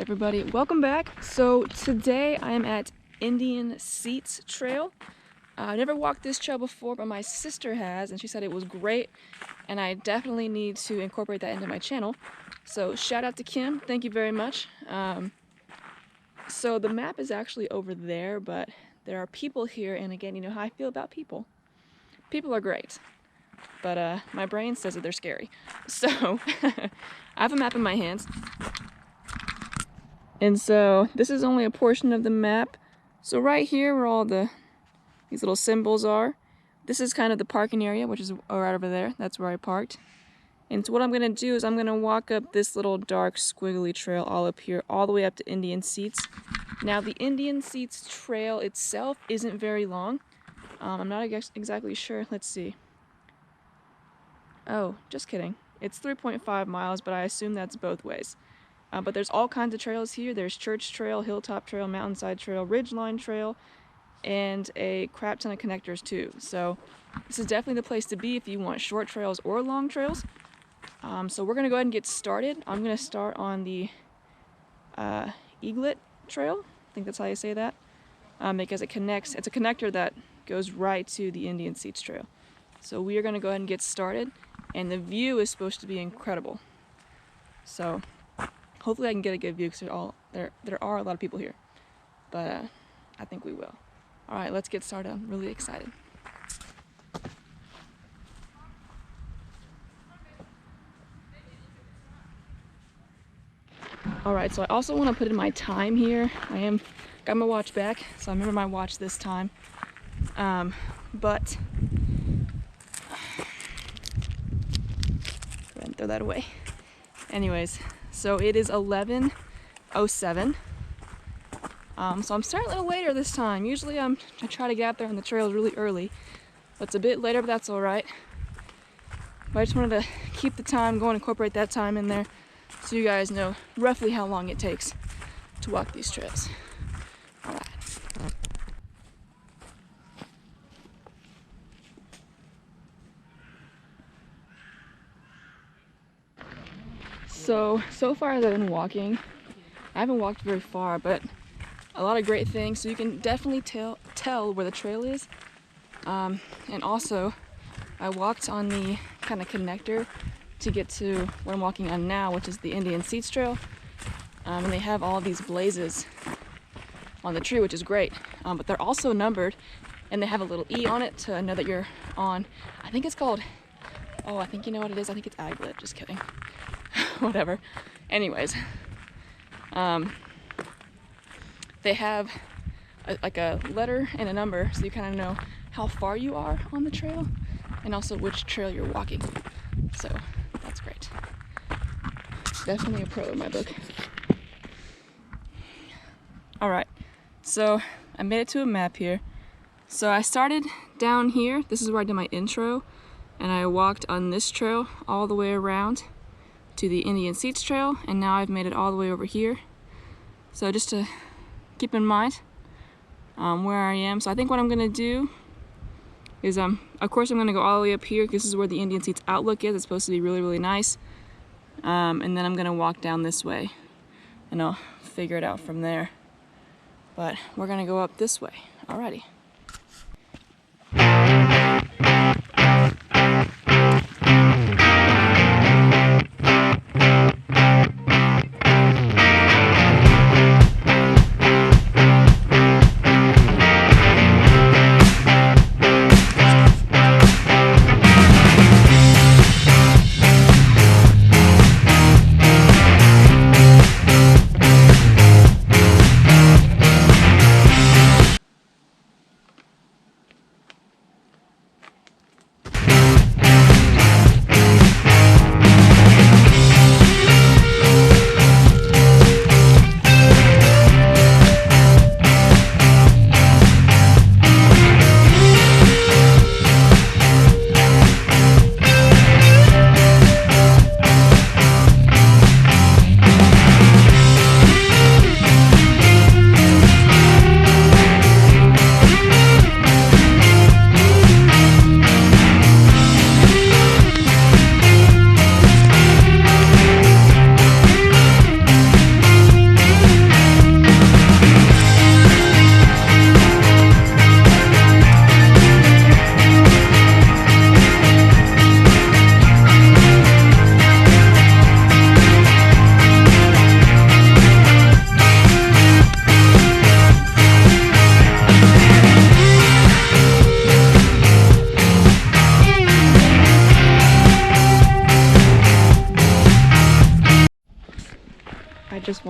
Alright everybody, welcome back. So today I am at Indian Seats Trail. I've never walked this trail before, but my sister has, and she said it was great, and I definitely need to incorporate that into my channel. So shout out to Kim, thank you very much. So the map is actually over there, but there are people here, and again, you know how I feel about people. People are great, but my brain says that they're scary. So I have a map in my hands. And so this is only a portion of the map. So right here where all these little symbols are, this is kind of the parking area, which is right over there. That's where I parked. And so what I'm gonna do is I'm gonna walk up this little dark squiggly trail all up here, all the way up to Indian Seats. Now the Indian Seats trail itself isn't very long. I'm not exactly sure. Let's see. Oh, just kidding. It's 3.5 miles, but I assume that's both ways. But there's all kinds of trails here. There's Church Trail, Hilltop Trail, Mountainside Trail, Ridgeline Trail, and a crap ton of connectors too. So this is definitely the place to be if you want short trails or long trails. So we're gonna go ahead and get started. I'm gonna start on the Eaglet Trail. I think that's how you say that. Because it's a connector that goes right to the Indian Seats Trail. So we are gonna go ahead and get started, and the view is supposed to be incredible. So hopefully I can get a good view because there are a lot of people here, but I think we will. All right, let's get started. I'm really excited. All right, so I also want to put in my time here. Got my watch back, so I remember my watch this time. But go ahead and throw that away. Anyways. So it is 11:07. So I'm starting a little later this time. Usually I try to get out there on the trails really early. But it's a bit later, but that's all right. But I just wanted to keep the time going, incorporate that time in there so you guys know roughly how long it takes to walk these trails. All right. So far as I've been walking, I haven't walked very far, but a lot of great things. So you can definitely tell where the trail is. And also, I walked on the kind of connector to get to what I'm walking on now, which is the Indian Seats Trail. And they have all these blazes on the tree, which is great. But they're also numbered, and they have a little E on it to know that you're on, I think it's called, oh, I think you know what it is. I think it's Aglet, just kidding. Whatever. Anyways, they have like a letter and a number, so you kind of know how far you are on the trail and also which trail you're walking. So that's great. Definitely a pro in my book. All right, so I made it to a map here. So I started down here. This is where I did my intro, and I walked on this trail all the way around to the Indian Seats Trail, and now I've made it all the way over here. So just to keep in mind where I am. So I think what I'm gonna do is, of course I'm gonna go all the way up here. This is where the Indian Seats outlook is. It's supposed to be really, really nice. And then I'm gonna walk down this way, and I'll figure it out from there. But we're gonna go up this way. Alrighty.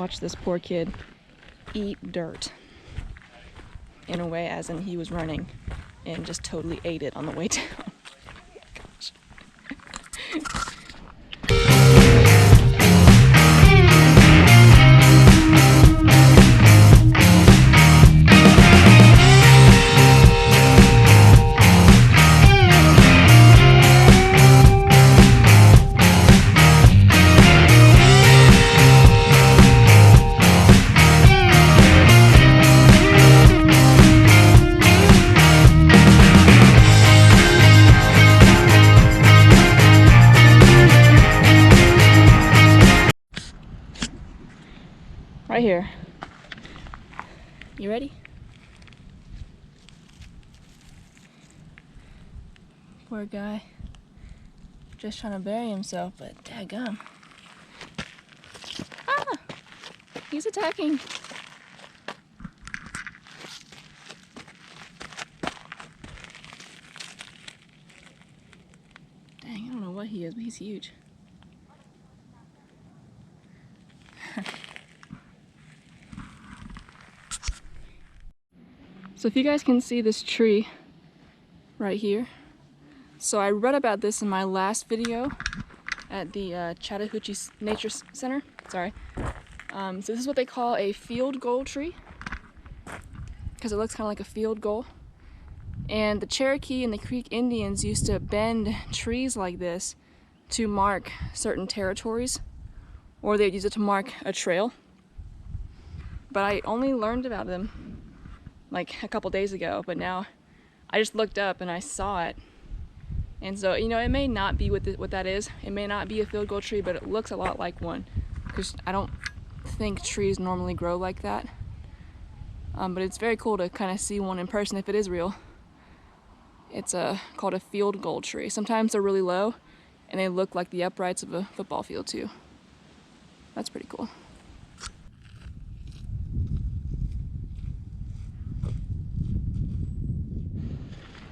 watch this poor kid eat dirt. In a way, as in he was running and just totally ate it on the way down. Gosh. Right here. You ready? Poor guy. Just trying to bury himself, but daggum. Ah! He's attacking. Dang, I don't know what he is, but he's huge. So if you guys can see this tree right here. So I read about this in my last video at the Chattahoochee Nature Center. Sorry. So this is what they call a field goal tree, because it looks kind of like a field goal. And the Cherokee and the Creek Indians used to bend trees like this to mark certain territories, or they'd use it to mark a trail. But I only learned about them like a couple days ago, but now I just looked up and I saw it. And so, you know, it may not be what that is. It may not be a field goal tree, but it looks a lot like one, because I don't think trees normally grow like that. But it's very cool to kind of see one in person if it is real. It's called a field goal tree. Sometimes they're really low and they look like the uprights of a football field too. That's pretty cool.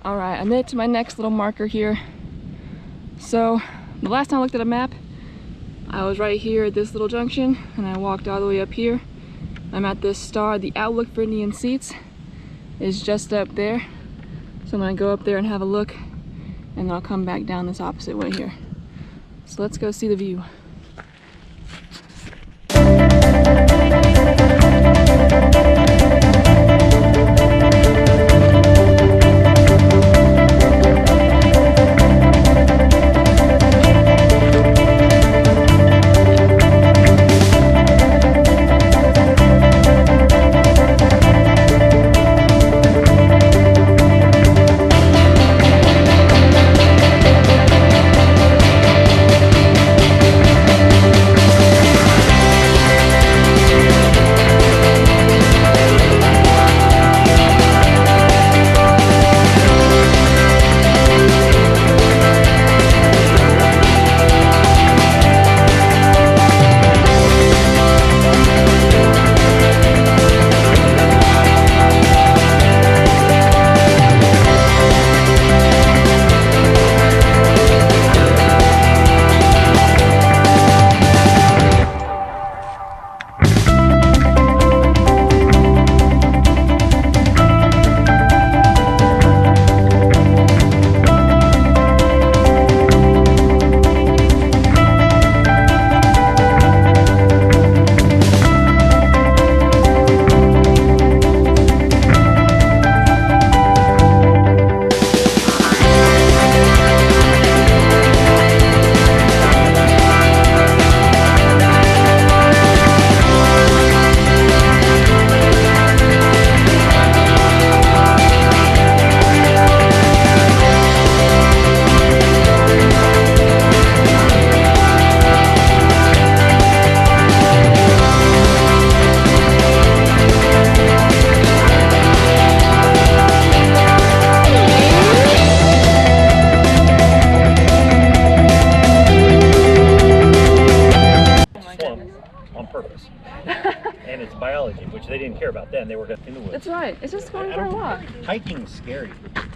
Alright, I made it to my next little marker here. So, the last time I looked at a map, I was right here at this little junction, and I walked all the way up here. I'm at this star. The Outlook for Indian Seats is just up there. So I'm gonna go up there and have a look, and then I'll come back down this opposite way here. So let's go see the view. And it's biology, which they didn't care about then. They were in the woods. That's right. It's just going for a walk. Hiking's scary.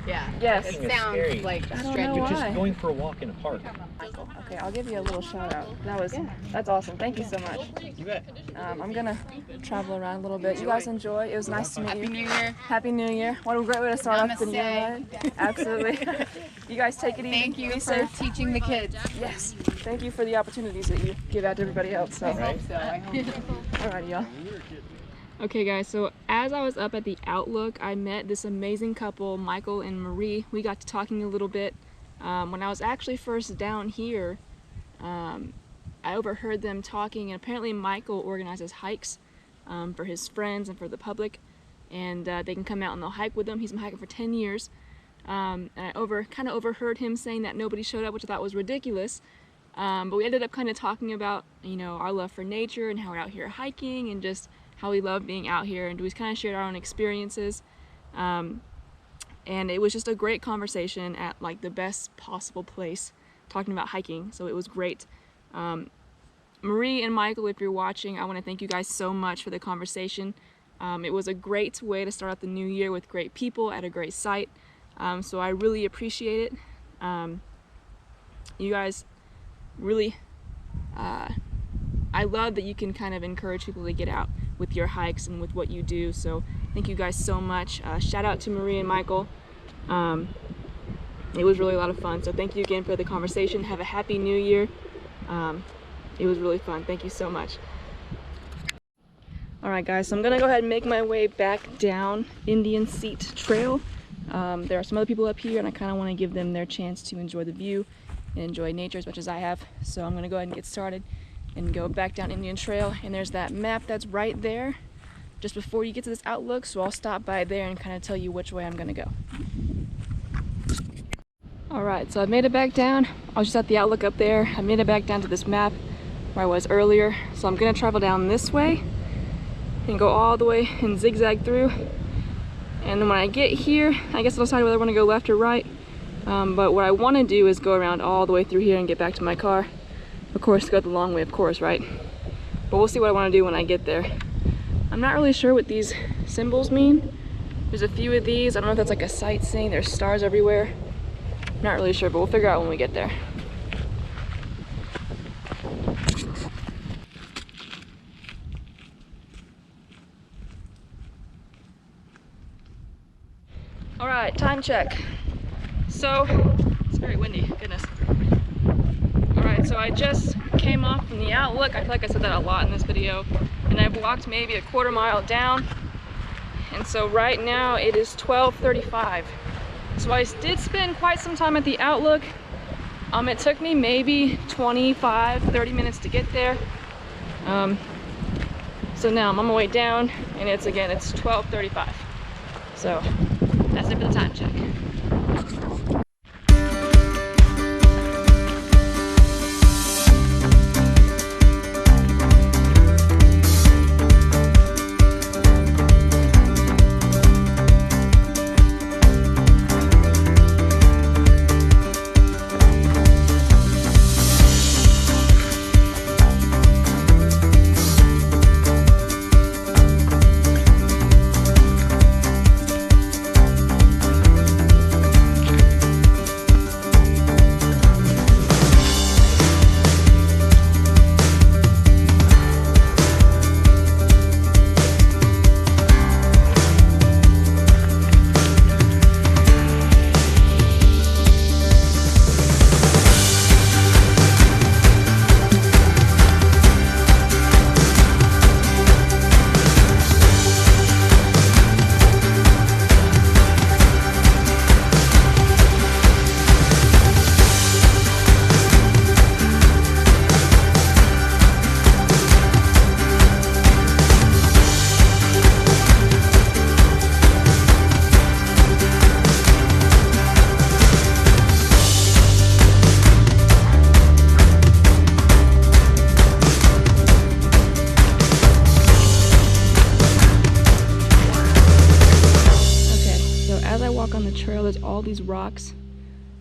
Yeah. Yes. It It's scary. sounds like I don't know stretching. You're just why? going for a walk in a park. Okay, I'll give you a little shout out. That's awesome. Thank you so much. You bet. I'm gonna travel around a little bit. You guys enjoy. It was nice to meet Happy you. New Year. Happy New Year. What a great way to start off the year, Namaste. right? Absolutely. You guys take it easy. Thank you Be for safe. teaching the kids. Yes. Thank you for the opportunities that you give out to everybody else. So. I hope so. I hope so. Alrighty, y'all. Okay, guys, so as I was up at the Outlook, I met this amazing couple, Michael and Marie. We got to talking a little bit. When I was actually first down here, I overheard them talking, and apparently Michael organizes hikes for his friends and for the public, and they can come out and they'll hike with them. He's been hiking for 10 years. And I kind of overheard him saying that nobody showed up, which I thought was ridiculous. But we ended up kind of talking about, you know, our love for nature and how we're out here hiking and just how we love being out here, and we kind of shared our own experiences. And it was just a great conversation at like the best possible place, talking about hiking, so it was great. Marie and Michael, if you're watching, I want to thank you guys so much for the conversation. It was a great way to start out the new year with great people at a great site, so I really appreciate it. You guys really, I love that you can kind of encourage people to get out with your hikes and with what you do, so thank you guys so much. Shout out to Marie and Michael. It was really a lot of fun, so thank you again for the conversation. Have a happy new year. It was really fun. Thank you so much. Alright guys, so I'm gonna go ahead and make my way back down Indian Seat Trail. There are some other people up here and I kind of want to give them their chance to enjoy the view and enjoy nature as much as I have. So I'm gonna go ahead and get started and go back down Indian Trail, and there's that map that's right there just before you get to this Outlook, so I'll stop by there and kind of tell you which way I'm gonna go. Alright, so I've made it back down. I was just at the Outlook up there. I made it back down to this map where I was earlier, so I'm gonna travel down this way and go all the way and zigzag through, and then when I get here I guess I'll decide whether I want to go left or right, but what I want to do is go around all the way through here and get back to my car. Of course, go the long way, of course, right? But we'll see what I want to do when I get there. I'm not really sure what these symbols mean. There's a few of these. I don't know if that's like a sightseeing. There's stars everywhere. Not really sure, but we'll figure out when we get there. All right, time check. So, it's very windy, goodness. Alright, so I just came off from the Outlook. I feel like I said that a lot in this video. And I've walked maybe a quarter mile down. And so right now it is 12:35. So I did spend quite some time at the Outlook. It took me maybe 25-30 minutes to get there. So now I'm on my way down and it's 12:35. So that's it for the time check. There's all these rocks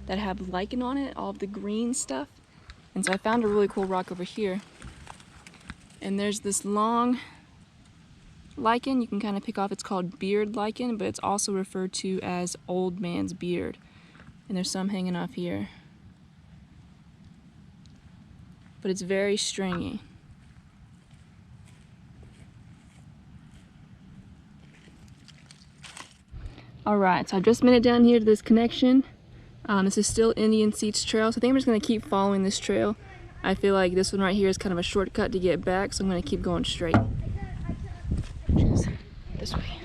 that have lichen on it, all of the green stuff. And so I found a really cool rock over here. And there's this long lichen. You can kind of pick off it's called beard lichen, but it's also referred to as old man's beard. And there's some hanging off here. But it's very stringy. Alright, so I just made it down here to this connection. This is still Indian Seats Trail, so I think I'm just going to keep following this trail. I feel like this one right here is kind of a shortcut to get back, so I'm going to keep going straight. Which is this way.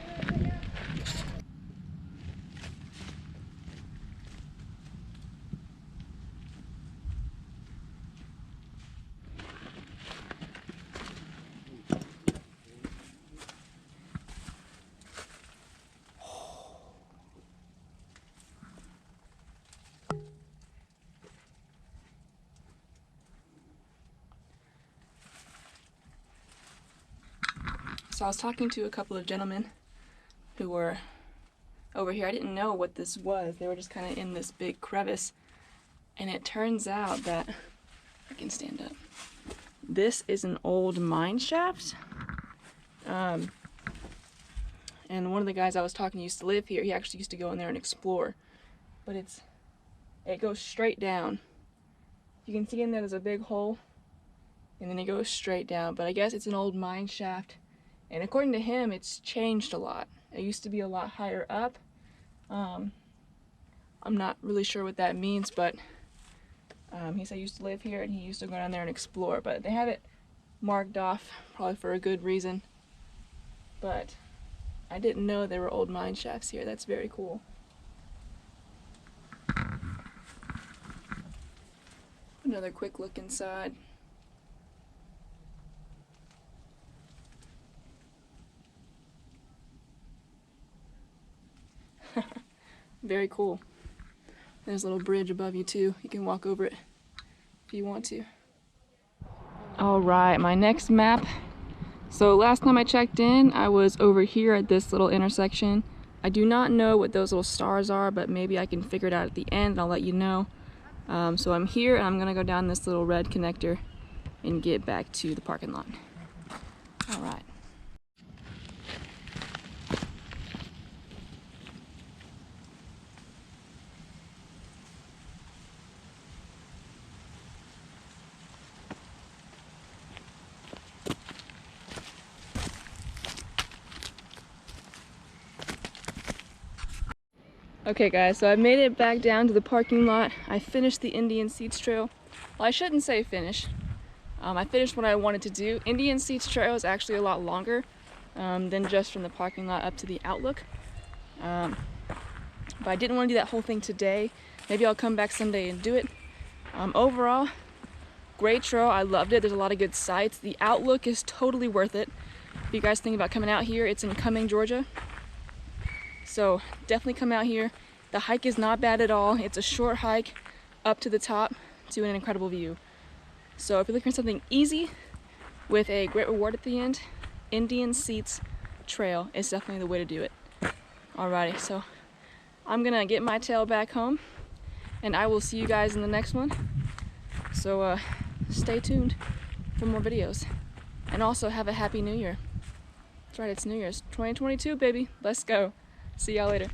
So I was talking to a couple of gentlemen who were over here. I didn't know what this was. They were just kind of in this big crevice. And it turns out that, I can stand up, this is an old mine shaft. And one of the guys I was talking to used to live here. He actually used to go in there and explore. But it goes straight down. You can see in there's a big hole. And then it goes straight down. But I guess it's an old mine shaft. And according to him, it's changed a lot. It used to be a lot higher up. I'm not really sure what that means, but he said he used to live here and he used to go down there and explore. But they have it marked off, probably for a good reason. But I didn't know there were old mine shafts here. That's very cool. Another quick look inside. Very cool. There's a little bridge above you too. You can walk over it if you want to. Alright, my next map. So last time I checked in, I was over here at this little intersection. I do not know what those little stars are, but maybe I can figure it out at the end and I'll let you know. So I'm here and I'm gonna go down this little red connector and get back to the parking lot. Alright. Okay guys, so I made it back down to the parking lot. I finished the Indian Seats Trail. Well, I shouldn't say finish. I finished what I wanted to do. Indian Seats Trail is actually a lot longer than just from the parking lot up to the Outlook. But I didn't want to do that whole thing today. Maybe I'll come back someday and do it. Overall, great trail. I loved it. There's a lot of good sights. The Outlook is totally worth it. If you guys think about coming out here, it's in Cumming, Georgia. So definitely come out here. The hike is not bad at all. It's a short hike up to the top to an incredible view. So if you're looking for something easy with a great reward at the end, Indian Seats Trail is definitely the way to do it. Alrighty, so I'm gonna get my tail back home and I will see you guys in the next one. So stay tuned for more videos. And also have a happy new year. That's right, it's New Year's 2022, baby. Let's go. See y'all later.